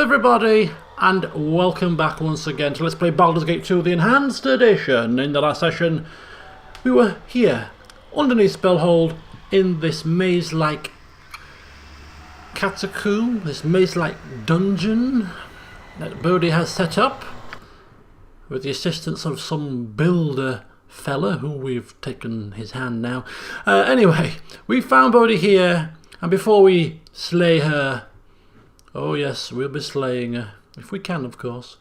everybody, and welcome back once again to Let's Play Baldur's Gate 2, the Enhanced Edition. In the last session, we were here, underneath Spellhold, in this maze-like catacomb, this maze-like dungeon that Bohdi has set up, with the assistance of some builder fella, who we've taken his hand now. Anyway, we found Bohdi here, and before we slay her, oh yes, we'll be slaying her, if we can, of course,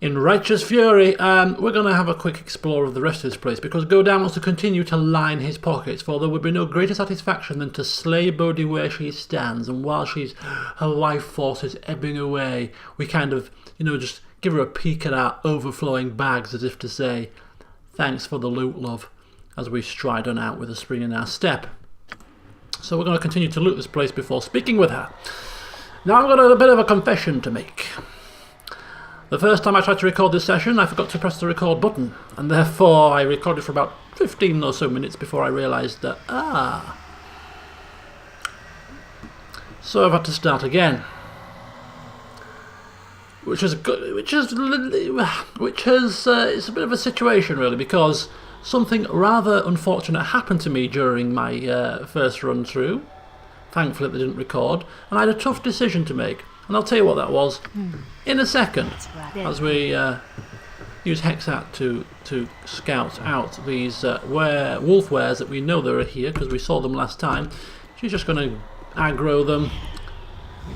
in righteous fury, we're going to have a quick explore of the rest of this place, because Godan wants to continue to line his pockets, for there would be no greater satisfaction than to slay Bohdi where she stands, and while her life force is ebbing away, we kind of, just give her a peek at our overflowing bags, as if to say, thanks for the loot, love, as we stride on out with a spring in our step. So we're going to continue to loot this place before speaking with her. Now I've got a bit of a confession to make. The first time I tried to record this session, I forgot to press the record button, and therefore I recorded for about 15 or so minutes before I realised that, so I've had to start again. Which is it's a bit of a situation really, because something rather unfortunate happened to me during my first run through. Thankfully they didn't record, and I had a tough decision to make, and I'll tell you what that was in a second, as we use Hexat to scout out these wolf wares that we know that are here, because we saw them last time. She's just going to aggro them,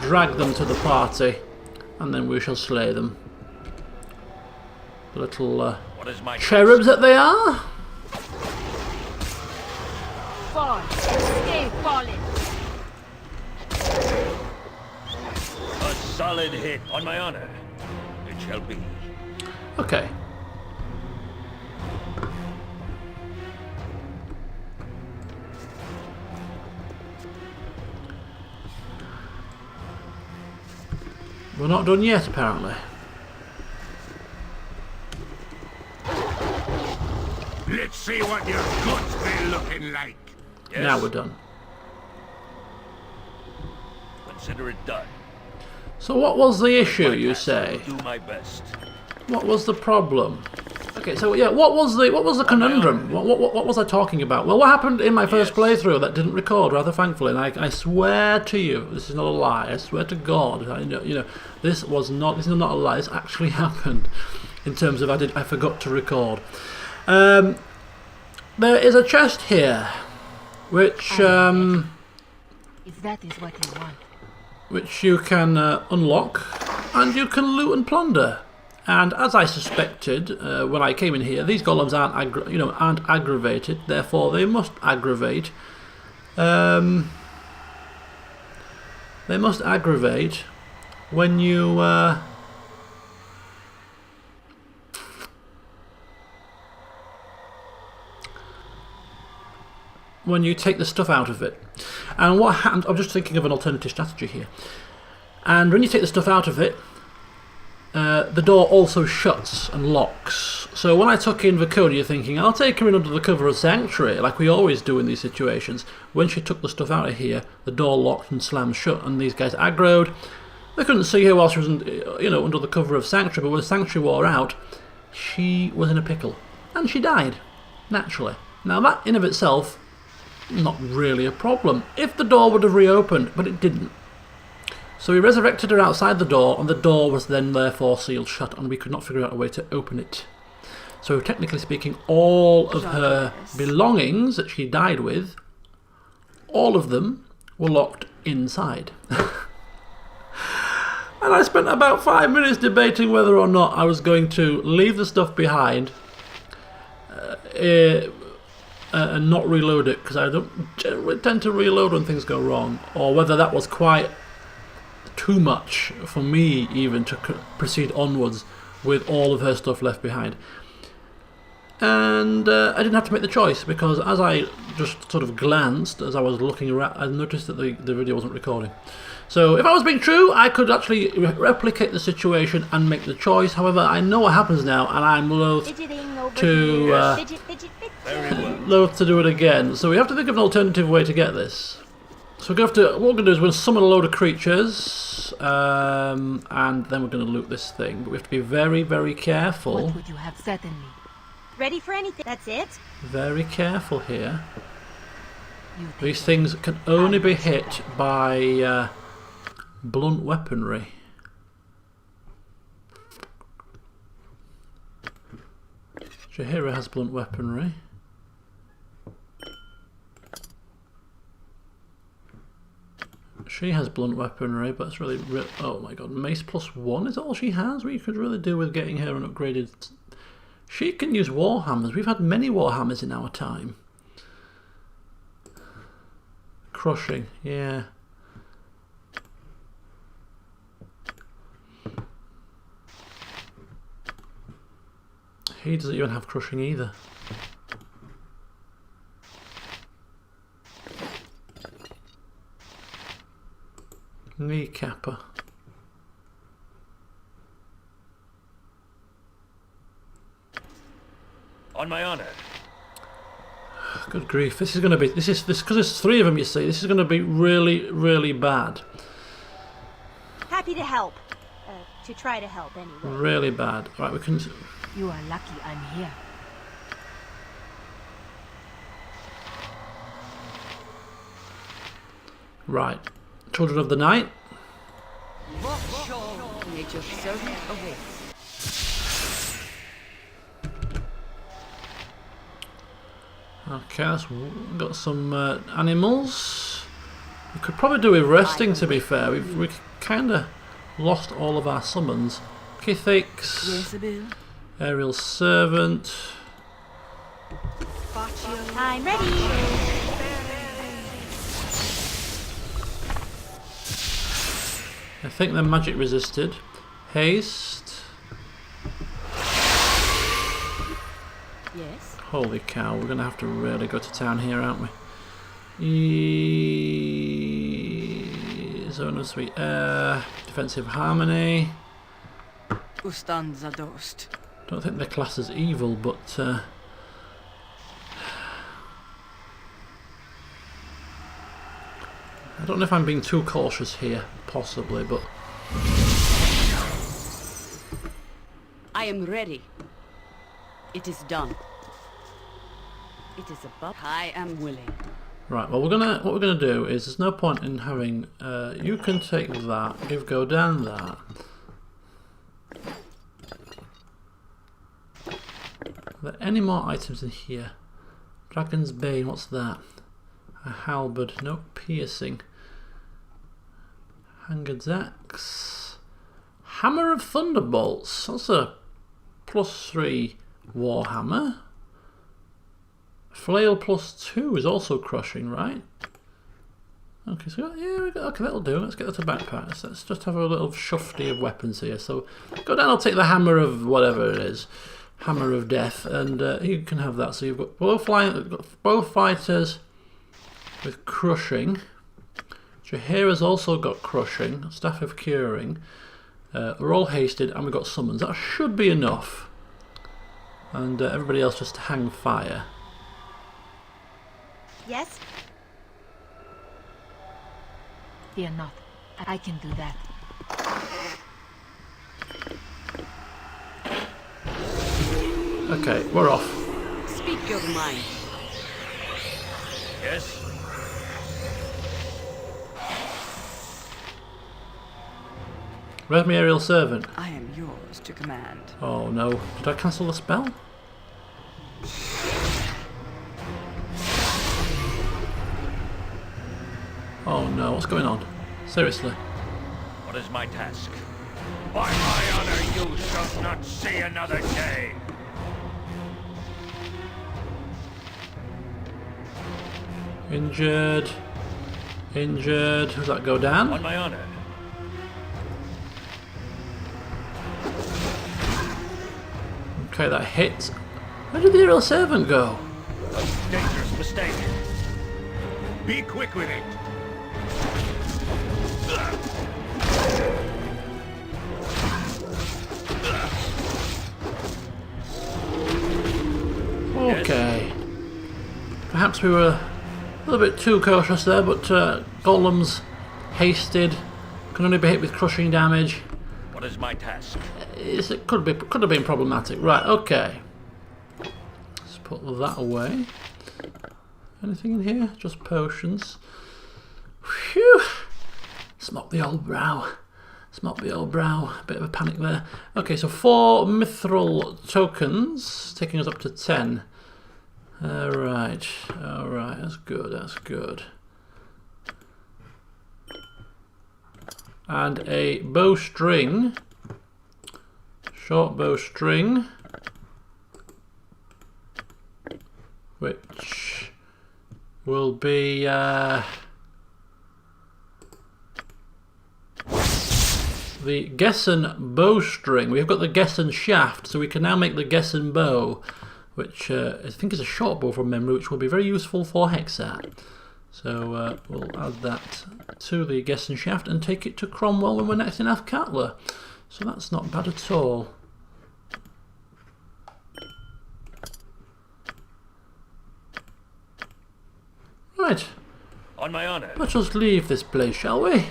drag them to the party, and then we shall slay them. The little cherubs that they are. Fall. Stay falling. A solid hit, on my honor. It shall be. Okay. We're not done yet, apparently. Let's see what your guts be looking like. Yes. Now we're done. Consider it done. So what was the issue, you say? Do my best. What was the problem? Okay, so yeah, what was the conundrum? What was I talking about? Well, what happened in my first playthrough that didn't record, rather thankfully, and I swear to you, this is not a lie. I swear to God, this is not a lie. This actually happened. In terms of I forgot to record. There is a chest here, which If that is what you want. which you can unlock, and you can loot and plunder. And as I suspected when I came in here, these golems aren't aggravated, therefore they must aggravate. They must aggravate when you take the stuff out of it. And what happens, I'm just thinking of an alternative strategy here. And when you take the stuff out of it, the door also shuts and locks. So when I took in Viconia thinking, I'll take her in under the cover of Sanctuary, like we always do in these situations, when she took the stuff out of here, the door locked and slammed shut, and these guys aggroed. They couldn't see her while she was under the cover of Sanctuary, but when Sanctuary wore out, she was in a pickle. And she died, naturally. Now that in of itself, not really a problem, if the door would have reopened, but it didn't. So we resurrected her outside the door, and the door was then therefore sealed shut, and we could not figure out a way to open it. So technically speaking, all of her belongings that she died with, all of them were locked inside. And I spent about 5 minutes debating whether or not I was going to leave the stuff behind and not reload it, because I don't generally tend to reload when things go wrong, or whether that was quite too much for me even to proceed onwards with all of her stuff left behind. And I didn't have to make the choice, because as I just sort of glanced as I was looking around, I noticed that the video wasn't recording. So if I was being true, I could actually replicate the situation and make the choice. However, I know what happens now, and I'm loath to do it again. So we have to think of an alternative way to get this. So we're going to have to, what we're going to do is we're going to summon a load of creatures, and then we're going to loot this thing. But we have to be very, very careful. What would you have said in me? Ready for anything? That's it? Very careful here. You think These things can only be hit by blunt weaponry. Jaheira has blunt weaponry. She has blunt weaponry, but it's really... oh my god, mace +1 is all she has? What you could really do with getting her an upgraded... She can use warhammers. We've had many warhammers in our time. Crushing, yeah. He doesn't even have crushing either. Kneecapper. On my honor. Good grief! This is going to be this because there's 3 of them. You see, this is going to be really, really bad. Happy to help. To try to help anyway. Really bad. Right, we can. You are lucky I'm here. Right, Children of the Night. Nature's servant awaits. Okay, we've got some animals. We could probably do with resting, to be fair. We've kind of lost all of our summons. Kithix, Aerial Servant. I'm ready. I think they're magic resisted. Haste. Yes. Holy cow, we're going to have to really go to town here, aren't we? Zone of Sweet Air. Defensive Harmony. Ustan zadost. Don't think they're classed as evil, but... I don't know if I'm being too cautious here, possibly, but... I am ready. It is done. It is above. I am willing. Right, well, what we're gonna do is there's no point in having you can take that, give Godan that. Are there any more items in here? Dragon's Bane, what's that? A halberd, no piercing. Hangard's Axe. Hammer of Thunderbolts, that's a +3 Warhammer. Flail +2 is also crushing, right? Okay, so okay, that'll do. Let's get that to backpack. Let's just have a little shufty of weapons here. So go down, I'll take the hammer of whatever it is. Hammer of Death, and you can have that. So you've got both fighters with crushing. Jaheira's also got crushing. Staff of Curing. We're all hasted, and we've got summons. That should be enough. And everybody else just hang fire. Yes? Fear not. I can do that. Okay, we're off. Speak your mind. Yes? Where's my aerial servant? I am yours to command. Oh no, did I cancel the spell? Oh no, what's going on? Seriously. What is my task? By my honor, you shall not see another day. Injured. Injured. Does that go down? On my honor. Okay, that hits. Where did the aerial servant go? A dangerous mistake. Be quick with it. Okay. Perhaps we were a A little bit too cautious there, but golems hasted, can only be hit with crushing damage. What is my task? It could have been problematic. Right, okay. Let's put that away. Anything in here? Just potions. Phew! Smoke the old brow. Smoke the old brow. Bit of a panic there. Okay, so 4 mithril tokens, taking us up to 10. Alright, that's good, that's good. And a bowstring. Short bowstring. Which will be the Gessen bowstring. We've got the Gessen shaft, so we can now make the Gessen bow, which I think is a short bow from memory, which will be very useful for Hexat. So we'll add that to the Gessen shaft and take it to Cromwell when we're next in Athkatla. So that's not bad at all. Right. On my honor. Let us leave this place, shall we? As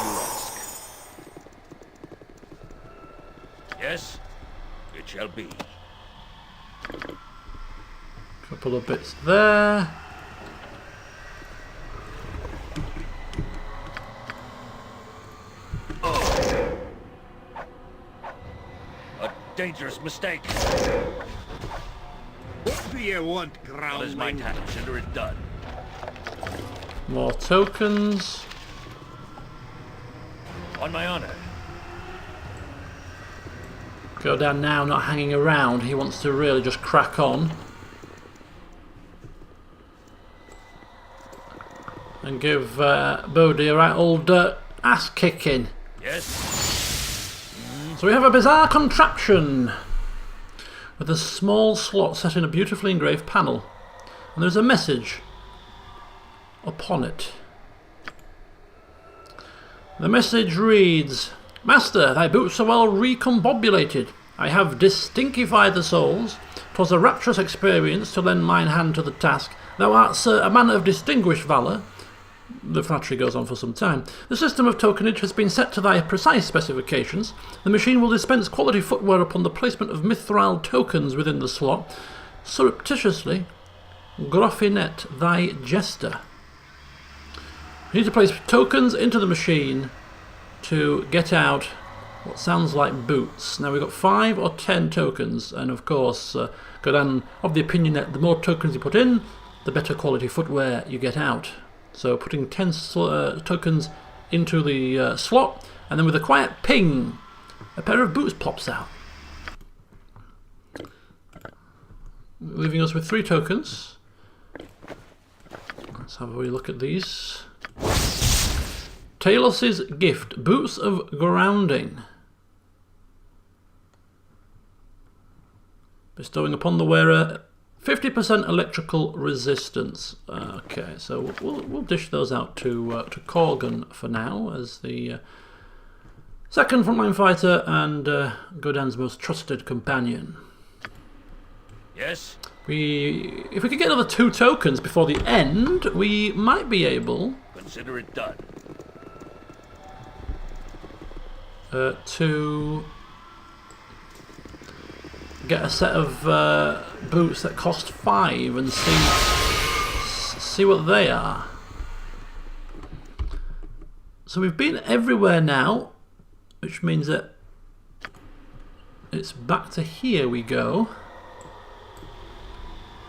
you ask. Yes, it shall be. Couple of bits there. A dangerous mistake. What do you want, What is my groundling? task? Consider it done. More tokens. On my honor. Godan now not hanging around. He wants to really just crack on. And give Bohdi a right old ass kicking. Yes. So we have a bizarre contraption with a small slot set in a beautifully engraved panel. And there's a message upon it. The message reads, Master, thy boots are well recombobulated. I have distinkified the souls. 'Twas a rapturous experience to lend mine hand to the task. Thou art, sir, a man of distinguished valour. The flattery goes on for some time. The system of tokenage has been set to thy precise specifications. The machine will dispense quality footwear upon the placement of mithril tokens within the slot. Surreptitiously, Groffinet thy jester. You need to place tokens into the machine to get out what sounds like boots. Now we've got 5 or 10 tokens, and of course Godan of the opinion that the more tokens you put in, the better quality footwear you get out. So putting 10 tokens into the slot, and then with a quiet ping, a pair of boots pops out. Leaving us with 3 tokens. Let's have a wee look at these. Talos's gift, boots of grounding. Bestowing upon the wearer 50% electrical resistance. Okay, so we'll dish those out to Corgan for now as the second frontline fighter and Godan's most trusted companion. Yes. If we could get another 2 tokens before the end, we might be able Consider it done. to get a set of boots that cost 5 and see what they are. So we've been everywhere now, which means that it's back to here we go,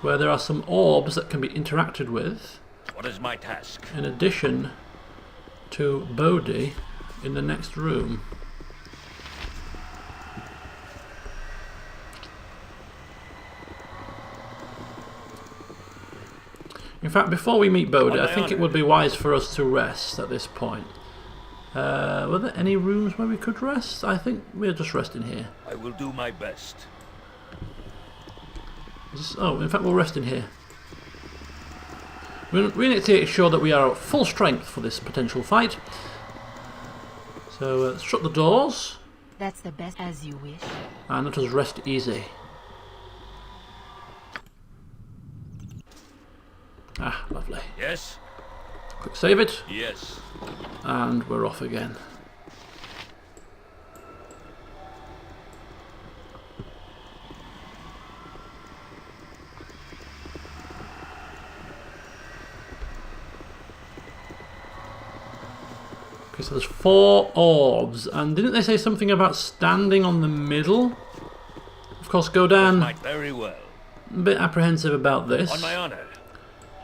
where there are some orbs that can be interacted with. What is my task? In addition to Bohdi in the next room. In fact, before we meet Bohdi, I think it would be wise for us to rest at this point. Were there any rooms where we could rest? I think we're just resting here. I will do my best. Oh, in fact, we'll rest in here. We need to make sure that we are at full strength for this potential fight. So let's shut the doors That's the best as you wish. and let us rest easy. Ah, lovely. Yes? Quick save it, Yes. and we're off again. Okay, so there's 4 orbs, and didn't they say something about standing on the middle? Of course, Godan, Might very well. a bit apprehensive about this, On my honor.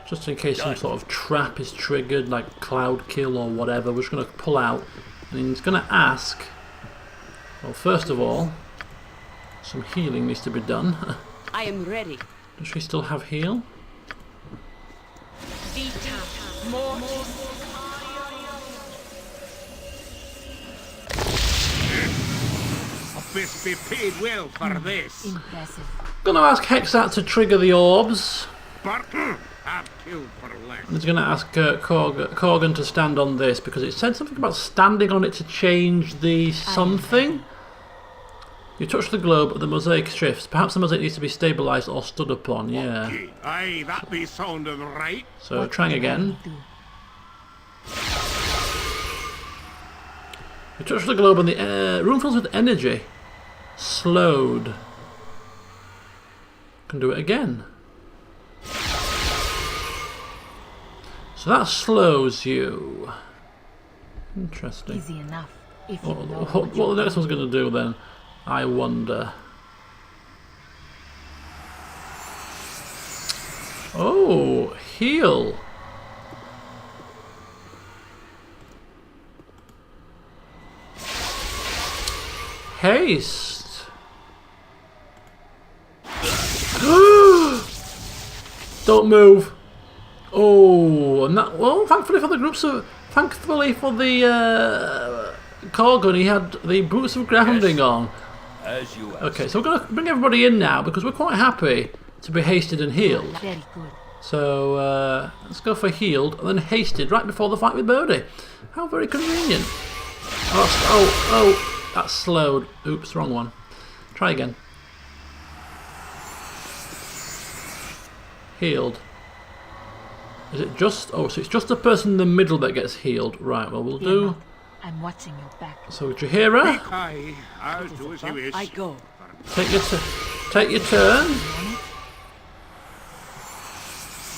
just in case some sort of trap is triggered, like cloud kill or whatever. We're just going to pull out, and he's going to ask, well, first of all, some healing needs to be done. I am ready. Does she still have heal? Must be paid well for this. Impressive. Gonna ask Hexat to trigger the orbs. Barton, I've killed for less. He's gonna ask Corgan to stand on this because it said something about standing on it to change the something. You touch the globe, the mosaic shifts. Perhaps the mosaic needs to be stabilised or stood upon. Yeah. Aye, that be sounding right. So trying again. You touch the globe and the room fills with energy. Slowed. Can do it again. So that slows you. Interesting. Easy enough. If you know What the next one's going to do then? I wonder. Oh, heal. Haste. Don't move. Oh, and that. Well, thankfully for the groups of, thankfully for the Corgan, he had the boots of grounding on. As you asked. Okay, so we're going to bring everybody in now because we're quite happy to be hasted and healed. very good. So let's go for healed and then hasted right before the fight with Bohdi. How very convenient. Oh, that's slowed. Oops, wrong one. Try again. Healed. Is it just... Oh, so it's just the person in the middle that gets healed. Right, well, we'll do... I'm watching your back. So, Jahira, Aye, I'll do as you wish. I go. take your turn.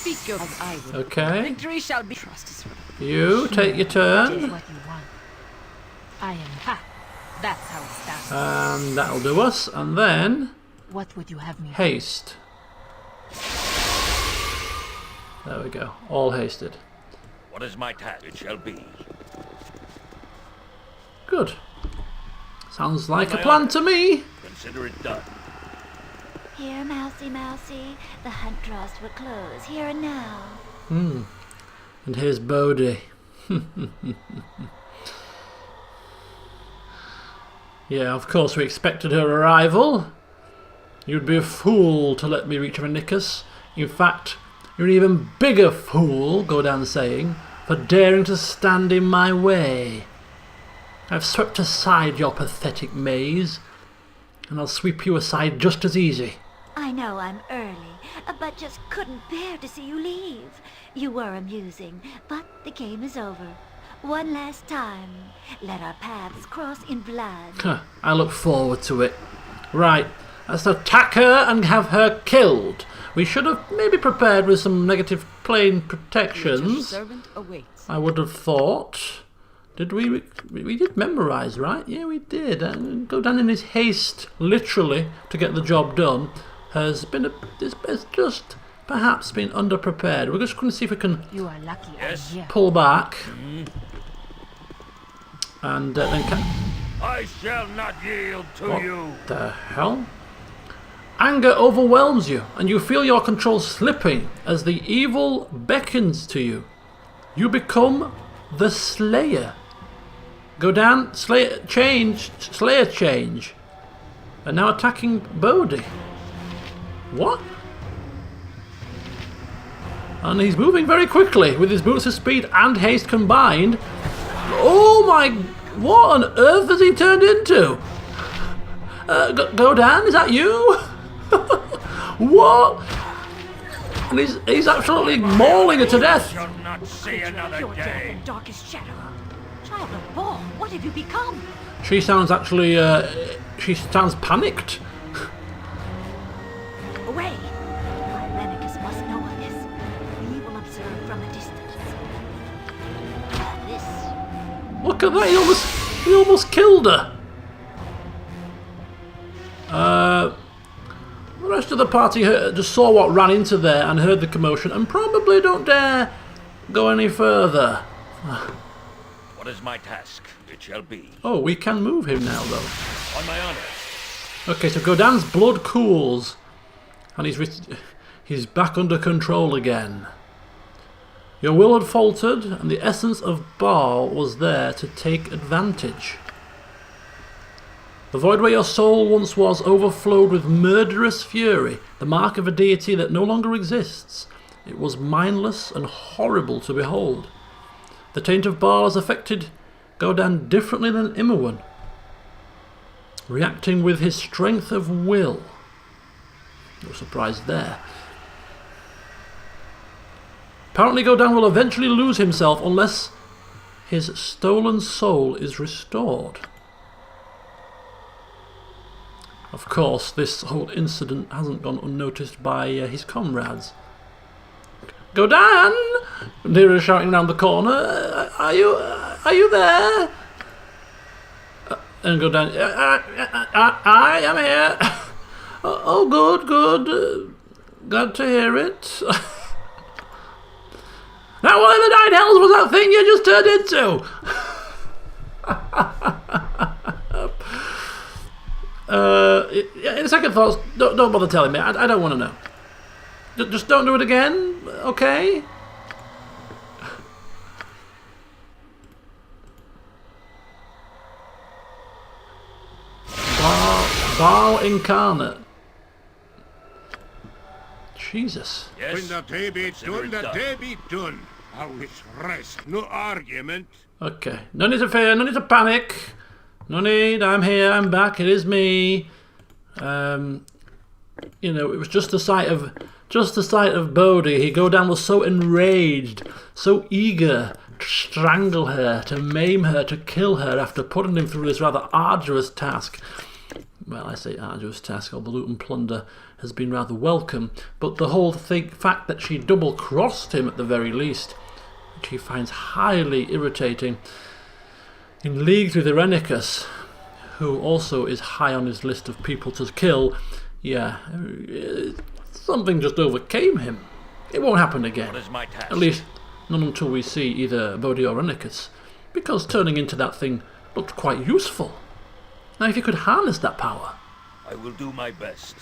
Speak of as I will. Okay. Victory shall be. Trust is You, take your That is turn. what you want. I am ha. That's how it starts. And that'll do us. And then... What would you have me do? Haste. There we go. All hasted. What is my task? It shall be. Good. Sounds like a plan to me. Consider it done. Here, mousy, mousy, the hunt draws to a close, here and now. And here's Bohdi. Yeah, of course we expected her arrival. You'd be a fool to let me reach Renicus. In fact, you're an even bigger fool, Godan's saying, for daring to stand in my way. I've swept aside your pathetic maze, and I'll sweep you aside just as easy. I know I'm early, but just couldn't bear to see you leave. You were amusing, but the game is over. One last time, let our paths cross in blood. I look forward to it. Right, let's attack her and have her killed. We should have maybe prepared with some negative plane protections. Servant awaits. I would have thought. Did we did memorise, right? Yeah, we did. Godan in his haste, literally, to get the job done, has just perhaps been underprepared. We're just going to see if we can You are lucky Yes. I'm here. pull back. And then... I shall not yield to What you. the hell? Anger overwhelms you, and you feel your control slipping as the evil beckons to you. You become the Slayer. Godan, Slayer change. And now attacking Bohdi. What? And he's moving very quickly with his boots of speed and haste combined. Oh my... What on earth has he turned into? Godan, is that you? What? And he's absolutely mauling her to death. Shall not see another Your death day. and darkest shadow. Child of Bhaal, what have you become? She sounds actually, she sounds panicked. Away! My Lenicus must know of this. We will observe from a distance. This. Look at that, he almost killed her. The rest of the party just saw what ran into there and heard the commotion and probably don't dare go any further. What is my task? It shall be. Oh, we can move him now though. On my honor. Okay, so Godan's blood cools and he's back under control again. Your will had faltered and the essence of Bhaal was there to take advantage. The void where your soul once was overflowed with murderous fury, the mark of a deity that no longer exists. It was mindless and horrible to behold. The taint of Bhaal has affected Godan differently than Immerwan, reacting with his strength of will. No surprise there. Apparently Godan will eventually lose himself unless his stolen soul is restored. Of course, this whole incident hasn't gone unnoticed by his comrades. Godan! Nira shouting round the corner. Are you there? And Godan, I am here. Oh, good. Glad to hear it. Now, what in the nine hells was that thing you just turned into? In second thoughts, don't bother telling me. I don't want to know. Just don't do it again, okay? Bhaal incarnate. Jesus. Yes. When the day be Consider done, it the done. day be done. I wish rest, no argument. Okay. No need to fear, no need to panic. No need, I'm here, I'm back, it is me. You know, it was just the sight of Bohdi. Godan was so enraged, so eager to strangle her, to maim her, to kill her after putting him through this rather arduous task. Well, I say arduous task, although loot and plunder has been rather welcome, but the whole fact that she double-crossed him at the very least, which he finds highly irritating, in league with Irenicus, who also is high on his list of people to kill, yeah, something just overcame him. It won't happen again. What is my task? At least not until we see either Bohdi or Irenicus, because turning into that thing looked quite useful. Now if you could harness that power, I will do my best.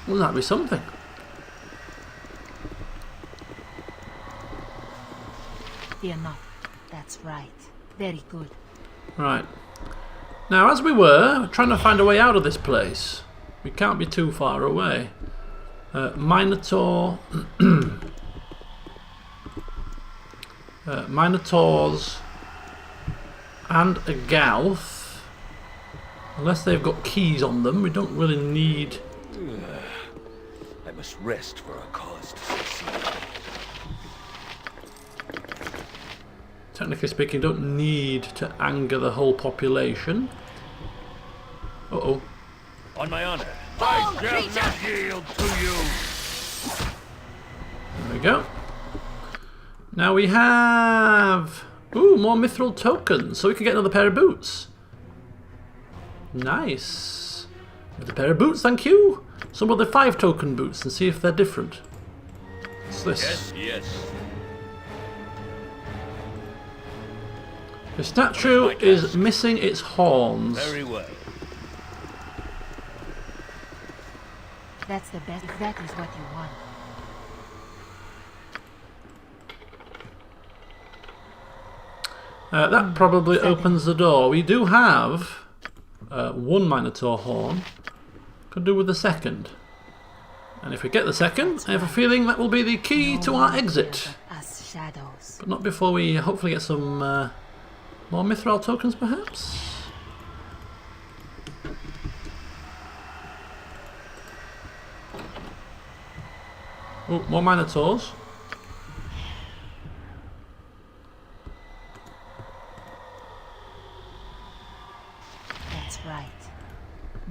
well, that'd be something. Fear not. That's right. Very good. Right. Now, as we were trying to find a way out of this place, we can't be too far away. Minotaur... Minotaurs and a Gauth. Unless they've got keys on them, we don't really need... I must rest for a cause to succeed. Technically speaking, don't need to anger the whole population. Uh-oh. On my honor. I shall not yield to you. There we go. Now we have... Ooh, more mithril tokens, so we can get another pair of boots. Nice. Another pair of boots, thank you. Some of the 5 token boots and see if they're different. What's this? Yes. The statue is missing its horns. Very well. That's the best. If that is what you want. That probably opens the door. We do have 1 Minotaur horn. Could do with the second. And if we get the second, I have a feeling that will be the key to our exit. Us shadows. But not before we hopefully get some more mithril tokens, perhaps? Oh, more minotaurs. That's right.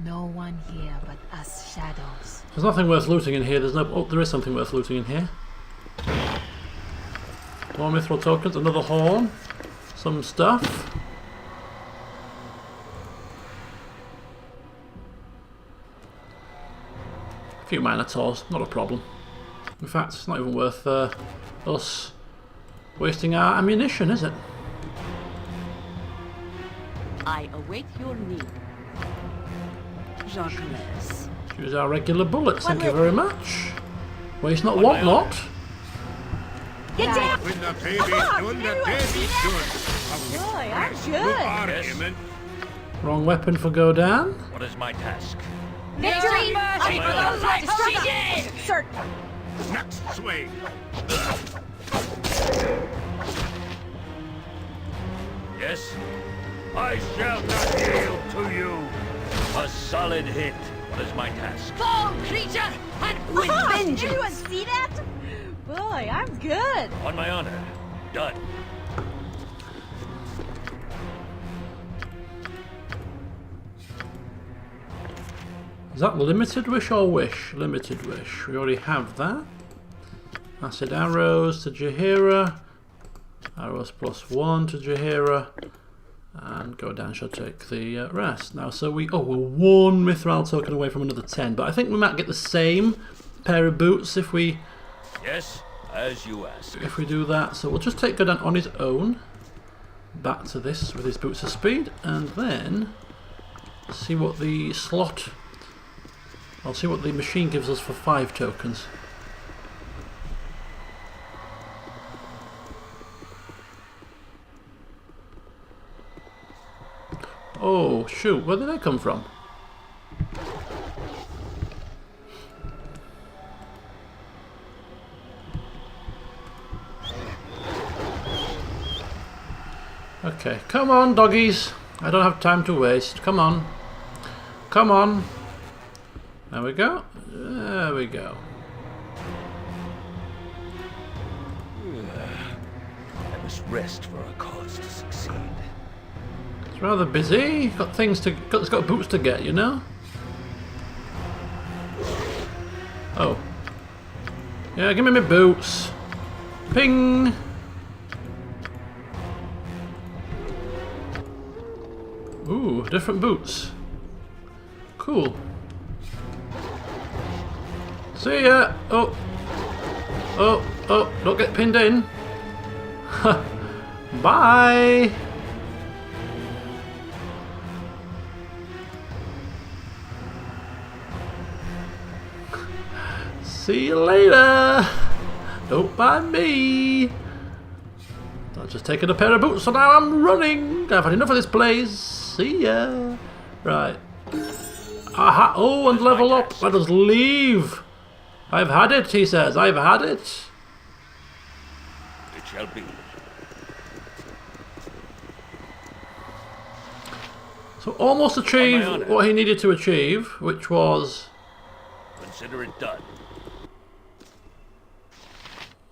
No one here but us shadows. There's nothing worth looting in here. There's no. Oh, there is something worth looting in here. More mithril tokens, another horn, some stuff. A few minotaurs, not a problem. In fact, it's not even worth us wasting our ammunition, is it? I await your need. Gentleness. Use our regular bullets, thank you very much. Waste not, want not. Get down! When the baby's done, the baby's done. Boy, I'm No good. argument. Wrong weapon for Godan. What is my task? Victory! mercy for those like Destruction! Certain. Next swing. Yes? I shall not yield to you. A solid hit. What is my task? Fall, creature, and with vengeance. Anyone see that? Boy, I'm good. On my honor. Done. Is that limited wish or wish? Limited wish. We already have that. Acid arrows to Jaheira. Arrows +1 to Jaheira. And Godan shall take the rest. Now, so we're one mithril token away from another 10. But I think we might get the same pair of boots if we Yes, as you ask. do that. So we'll just take Godan on his own. Back to this with his boots of speed. And then see what the slot... I'll see what the machine gives us for 5 tokens. Oh, shoot, where did they come from? Okay, come on, doggies. I don't have time to waste. Come on. Come on. There we go. There we go. I must rest for a cause to succeed. It's rather busy. Got things to. It's got boots to get, you know. Oh. Yeah, give me my boots. Ping. Ooh, different boots. Cool. See ya! Oh! Oh! Oh! Don't get pinned in! Bye! See you later! Don't mind me! I've just taken a pair of boots, so now I'm running! I've had enough of this place! See ya! Right. Aha! Oh, and level up! Let us leave! I've had it, he says. I've had it. It shall be. So almost achieved what he needed to achieve, which was... Consider it done.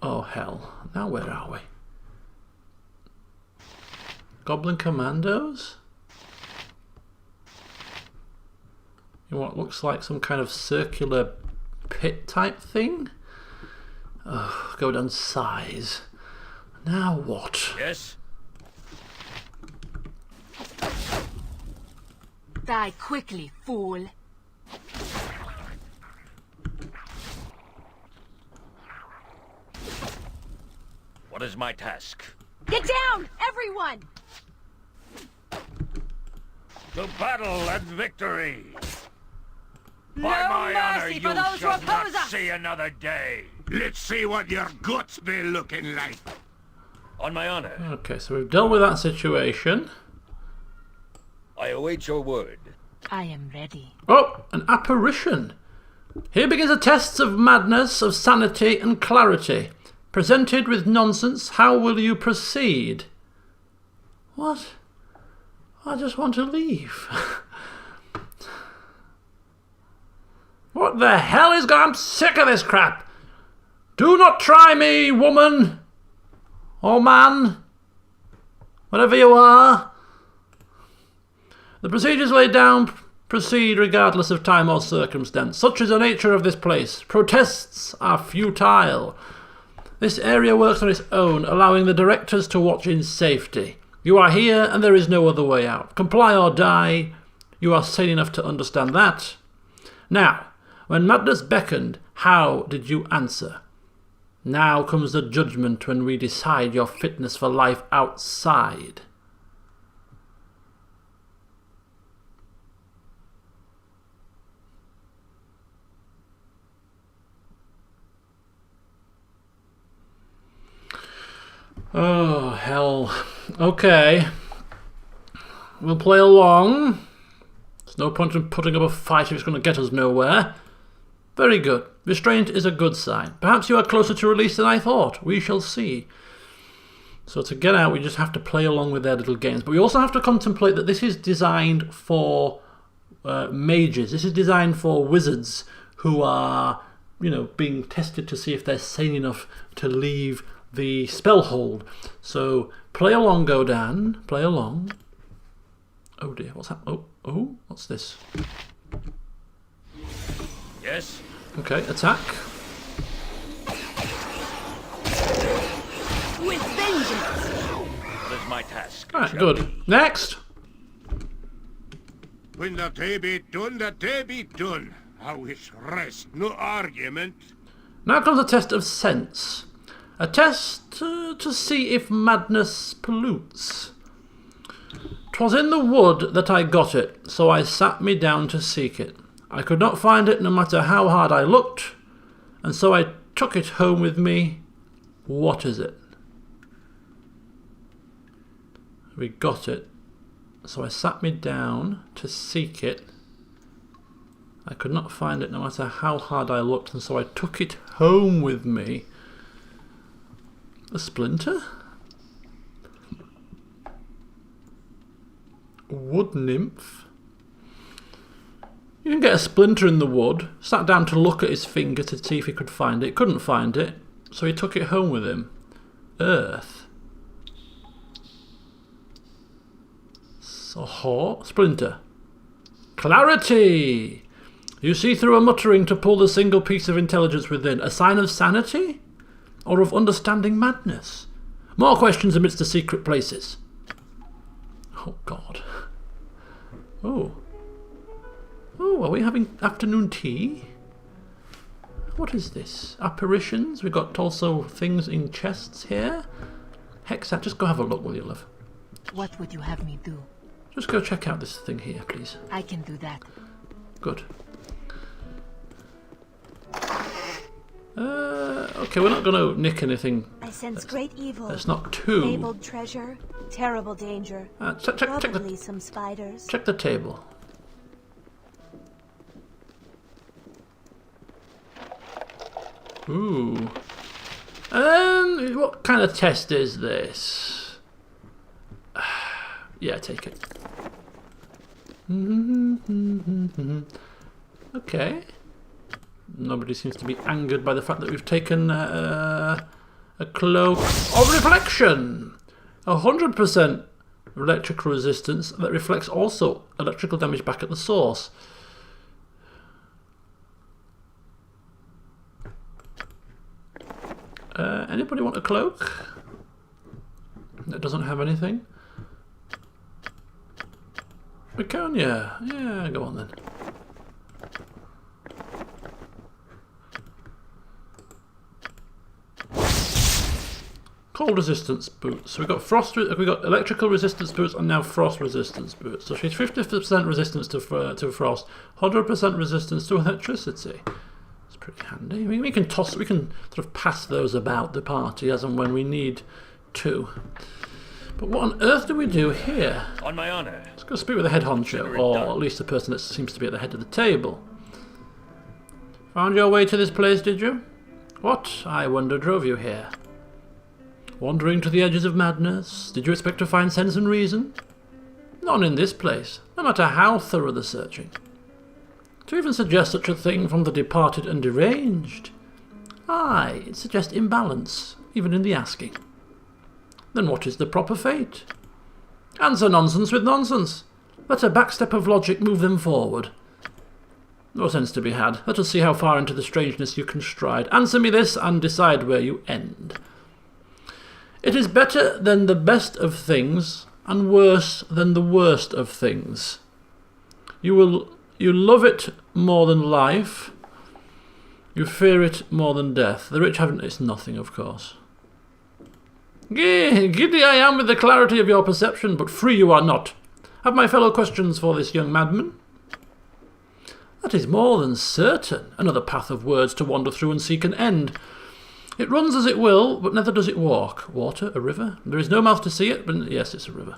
Oh, hell. Now where are we? Goblin Commandos? In what looks like some kind of circular pit type thing? Oh, Godan sighs. Now what? Yes? Die quickly, fool. What is my task? Get down, everyone! To battle and victory! No By my honor, mercy you for those who shall not oppose us! see another day! Let's see what your guts be looking like. On my honor, Okay, so we've dealt with that situation. I await your word. I am ready. Oh, an apparition. Here begins a test of madness, of sanity and clarity. Presented with nonsense, how will you proceed? What? I just want to leave. What the hell is going on? I'm sick of this crap. Do not try me, woman! Or man! Whatever you are! The procedures laid down proceed regardless of time or circumstance. Such is the nature of this place. Protests are futile. This area works on its own, allowing the directors to watch in safety. You are here and there is no other way out. Comply or die. You are sane enough to understand that. Now, when madness beckoned, how did you answer? Now comes the judgment when we decide your fitness for life outside. Oh, hell. Okay. We'll play along. There's no point in putting up a fight if it's going to get us nowhere. Very good. Restraint is a good sign. Perhaps you are closer to release than I thought. We shall see. So to get out, we just have to play along with their little games. But we also have to contemplate that this is designed for mages. This is designed for wizards who are, you know, being tested to see if they're sane enough to leave the spell hold. So play along, Godan. Play along. Oh dear, what's that? Oh, what's this? Yes? Okay, attack. With vengeance! What is my task? Alright, Shall good. we? Next! When the day be done, the day be done. I wish rest, no argument. Now comes a test of sense. A test to see if madness pollutes. 'Twas in the wood that I got it, so I sat me down to seek it. I could not find it no matter how hard I looked, and so I took it home with me. What is it? We got it, so I sat me down to seek it. I could not find it no matter how hard I looked, and so I took it home with me. A splinter? Wood nymph? You can get a splinter in the wood. Sat down to look at his finger to see if he could find it. Couldn't find it, so he took it home with him. Earth. So, splinter. Clarity! You see through a muttering to pull the single piece of intelligence within. A sign of sanity? Or of understanding madness? More questions amidst the secret places. Oh, God. Oh. Oh, are we having afternoon tea? What is this? Apparitions? We've got also things in chests here. Hexa, just go have a look, will you, love? What would you have me do? Just go check out this thing here, please. I can do that. Good. Okay, we're not going to nick anything. I sense great evil. That's not too. Fabled treasure, terrible danger. Check Probably some spiders. check the table. Ooh. What kind of test is this? Yeah, take it. Okay. Nobody seems to be angered by the fact that we've taken a cloak of reflection. 100% electrical resistance that reflects also electrical damage back at the source. Anybody want a cloak that doesn't have anything? We can, yeah. Yeah, go on then. Cold resistance boots. So we've got electrical resistance boots and now frost resistance boots. So she's 50% resistance to frost, 100% resistance to electricity. It's pretty handy. I mean, we can sort of pass those about the party as and when we need to. But what on earth do we do here? On my honor. Let's go speak with the head honcho, or at least the person that seems to be at the head of the table. Found your way to this place, did you? What, I wonder, drove you here? Wandering to the edges of madness? Did you expect to find sense and reason? None in this place, no matter how thorough the searching. To even suggest such a thing from the departed and deranged. Aye, it suggests imbalance, even in the asking. Then what is the proper fate? Answer nonsense with nonsense. Let a backstep of logic move them forward. No sense to be had. Let us see how far into the strangeness you can stride. Answer me this, and decide where you end. It is better than the best of things, and worse than the worst of things. You love it more than life. You fear it more than death. The rich haven't... It's nothing, of course. Giddy I am with the clarity of your perception, but free you are not. Have my fellow questions for this young madman? That is more than certain. Another path of words to wander through and seek an end. It runs as it will, but neither does it walk. Water? A river? There is no mouth to see it, but yes, it's a river.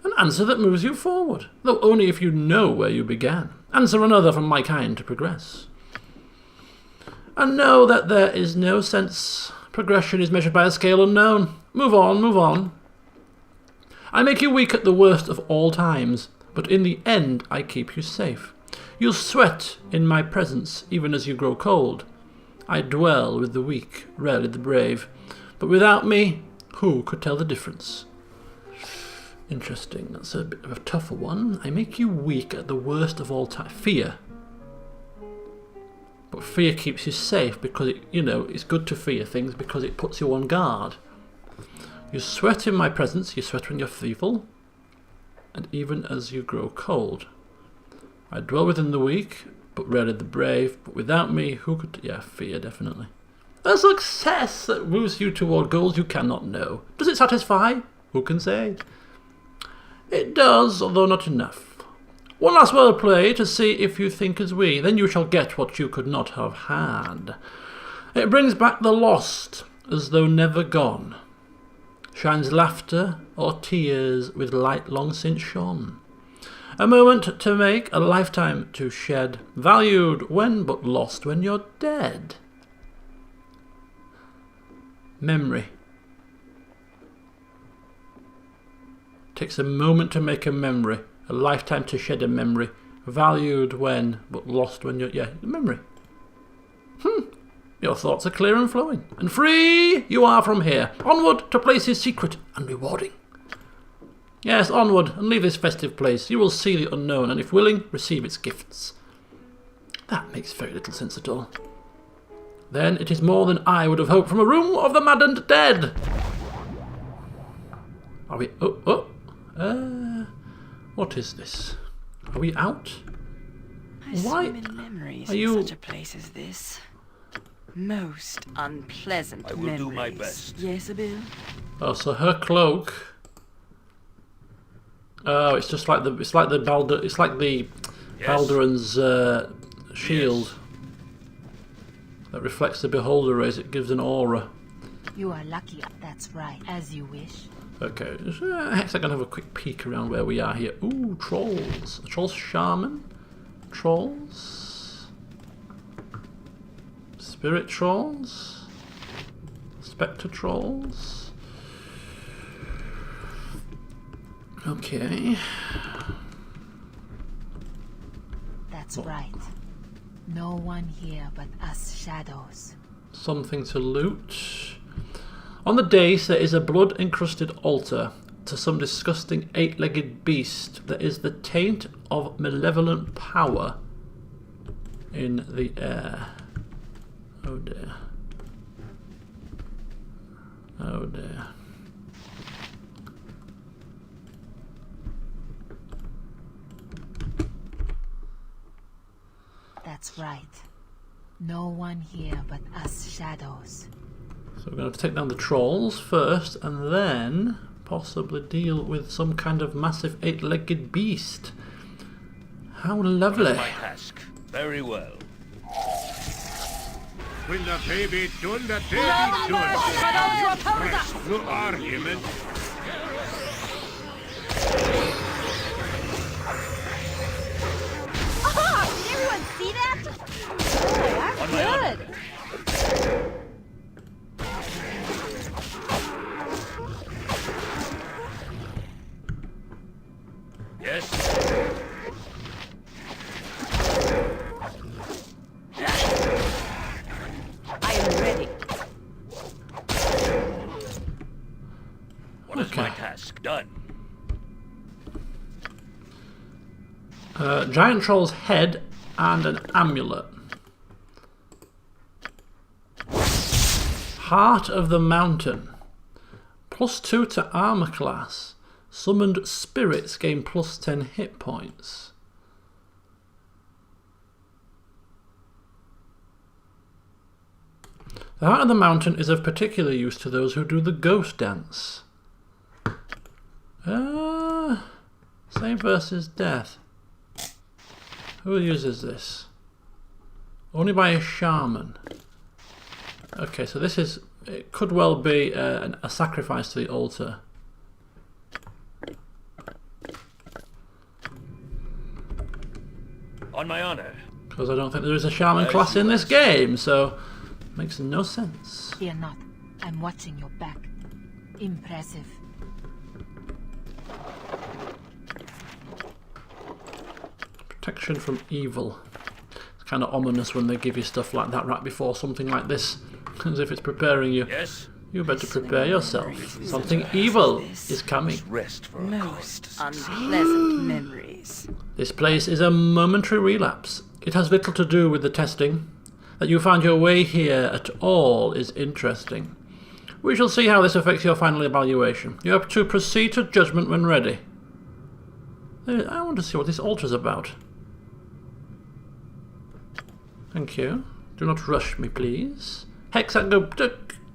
An answer that moves you forward, though only if you know where you began. Answer another from my kind to progress. And know that there is no sense. Progression is measured by a scale unknown. Move on, move on. I make you weak at the worst of all times, but in the end I keep you safe. You'll sweat in my presence even as you grow cold. I dwell with the weak, rarely the brave. But without me, who could tell the difference? Interesting, that's a bit of a tougher one. I make you weak at the worst of all time. Fear. But fear keeps you safe because, it's good to fear things because it puts you on guard. You sweat in my presence, you sweat when you're feeble, and even as you grow cold. I dwell within the weak, but rarely the brave. But without me, who could... Yeah, fear, definitely. A success that moves you toward goals you cannot know. Does it satisfy? Who can say? It does, although not enough. One last wordplay to see if you think as we. Then you shall get what you could not have had. It brings back the lost, as though never gone. Shines laughter or tears with light long since shone. A moment to make, a lifetime to shed. Valued when, but lost when you're dead. Memory. Takes a moment to make a memory. A lifetime to shed a memory. Valued when, but lost when you're... Yeah, memory. Your thoughts are clear and flowing. And free you are from here. Onward to places secret and rewarding. Yes, onward, and leave this festive place. You will see the unknown, and if willing, receive its gifts. That makes very little sense at all. Then it is more than I would have hoped from a room of the maddened dead. Are we... what is this? Are we out? I swim in memories in such a place as this. Most unpleasant I will memories. do my best. Yes, Bill? Oh, so her cloak... Oh, it's just like the... It's like the Baldur... It's like the... Yes. Baldur's shield. Yes. That reflects the beholder rays. It gives an aura. You are lucky. That's right. As you wish. Okay. Hex, I'm going to have a quick peek around where we are here. Ooh, trolls. Trolls shaman. Trolls. Spirit trolls. Spectre trolls. Okay. That's right. No one here but us shadows. Something to loot. On the dais there is a blood-encrusted altar to some disgusting 8-legged beast. There is the taint of malevolent power in the air. Oh dear. Oh dear. That's right. No one here but us shadows. So we're going to take down the trolls first and then possibly deal with some kind of massive 8-legged beast. How lovely. That's my task. Very well. When the baby done, the baby done. Rest, no argument. Oh, did everyone see that? Oh, On my honor. good. Yes. I am Giant troll's head and an amulet. Heart of the Mountain. +2 to armor class. Summoned spirits gain +10 hit points. The Heart of the Mountain is of particular use to those who do the ghost dance. Same versus death. Who uses this? Only by a shaman. Okay, so this is... It could well be a sacrifice to the altar. On my honor. Because I don't think there is a shaman class in this game, so... Makes no sense. Fear not. I'm watching your back. Impressive. Protection from evil. It's kind of ominous when they give you stuff like that right before something like this. As if it's preparing you. Yes? You better prepare yourself. Something evil is coming. Rest for a Most unpleasant memories. This place is a momentary relapse. It has little to do with the testing. That you find your way here at all is interesting. We shall see how this affects your final evaluation. You have to proceed to judgment when ready. I want to see what this altar's about. Thank you. Do not rush me, please. Hexat,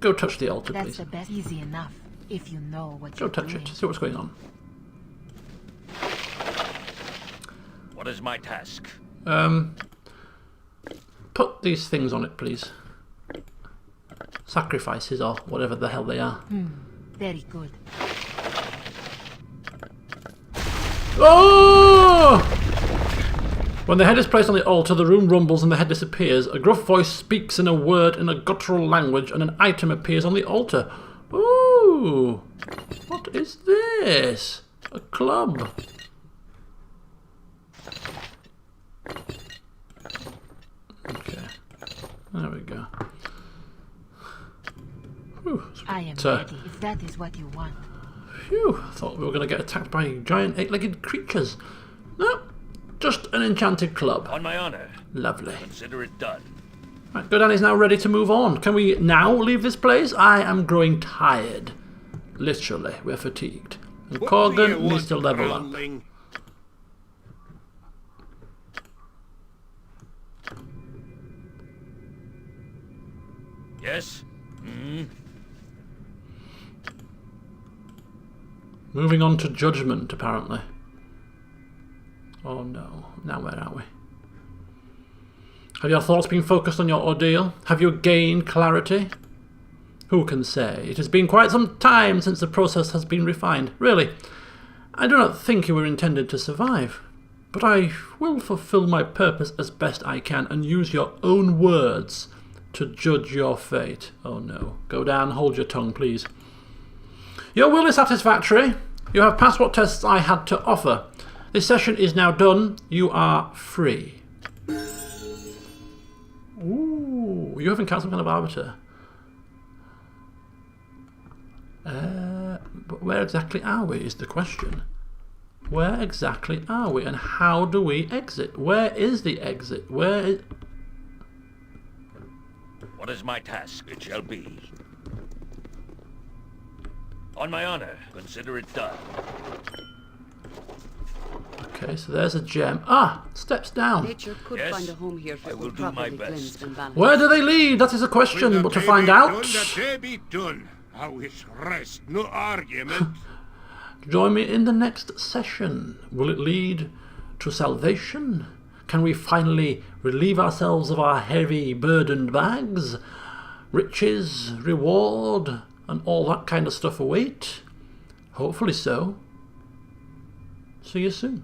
go touch the altar, That's please. the best. Easy enough if you know what Go you're touch doing. it. See what's going on. What is my task? Put these things on it, please. Sacrifices or whatever the hell they are. Very good. Oh! When the head is placed on the altar, the room rumbles and the head disappears. A gruff voice speaks in a word in a guttural language and an item appears on the altar. Ooh! What is this? A club. Okay. There we go. Whew. I am ready if that is what you want. Phew, I thought we were going to get attacked by giant eight-legged creatures. No, just an enchanted club. On my honor. Lovely. Consider it done. Right, Godan is now ready to move on. Can we now leave this place? I am growing tired. Literally, we're fatigued. And What do you Corgan needs want, to level up. groundling? Yes? Moving on to judgment, apparently. Oh no, now where are we? Have your thoughts been focused on your ordeal? Have you gained clarity? Who can say? It has been quite some time since the process has been refined. Really, I do not think you were intended to survive. But I will fulfill my purpose as best I can and use your own words to judge your fate. Oh no. Godan, hold your tongue, please. Your will is satisfactory. You have passed what tests I had to offer. This session is now done. You are free. Ooh, you haven't cast some kind of arbiter. But where exactly are we is the question. Where exactly are we and how do we exit? Where is the exit? Where is... What is my task? It shall be. On my honor, consider it done. Okay, so there's a gem. Ah, steps down. Nature could Yes, find a home here if I it will were do my properly best. cleansed and balanced. Where do they lead? That is a question, but to find out, The day be done. I wish rest, no argument. join me in the next session. Will it lead to salvation? Can we finally relieve ourselves of our heavy burdened bags? Riches, reward, and all that kind of stuff await? Hopefully so. See you soon.